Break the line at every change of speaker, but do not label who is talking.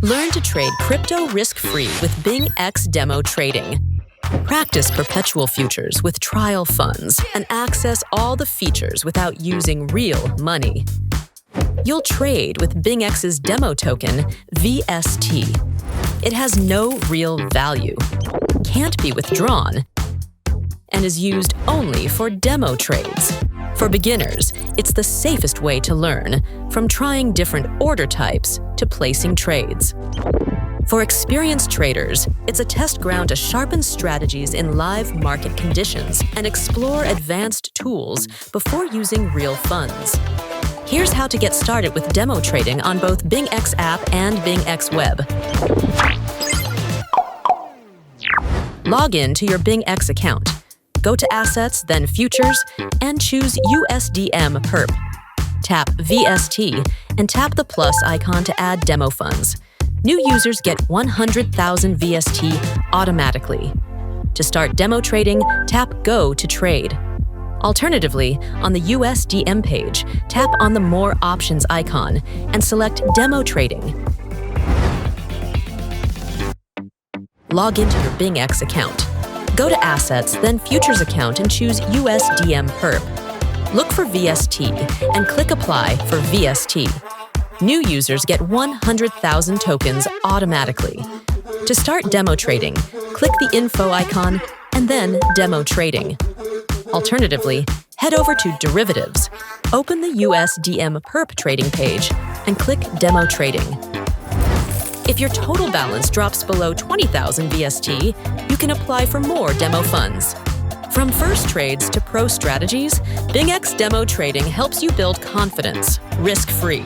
Learn to trade crypto risk-free with BingX Demo Trading. Practice perpetual futures with trial funds and access all the features without using real money. You'll trade with BingX's demo token, VST. It has no real value, can't be withdrawn, and is used only for demo trades. For beginners, it's the safest way to learn, from trying different order types to placing trades. For experienced traders, it's a test ground to sharpen strategies in live market conditions and explore advanced tools before using real funds. Here's how to get started with demo trading on both BingX app and BingX web. Log in to your BingX account. Go to Assets, then Futures, and choose USDM Perp. Tap VST and tap the plus icon to add demo funds. New users get 100,000 VST automatically. To start demo trading, tap Go to Trade. Alternatively, on the USDM page, tap on the More Options icon and select Demo Trading. Log into your BingX account. Go to Assets, then Futures account and choose USDM Perp. Look for VST and click Apply for VST. New users get 100,000 tokens automatically. To start demo trading, click the Info icon and then Demo Trading. Alternatively, head over to Derivatives, open the USDM Perp trading page, and click Demo Trading. If your total balance drops below 20,000 VST, you can apply for more demo funds. From first trades to pro strategies, BingX Demo Trading helps you build confidence, risk-free.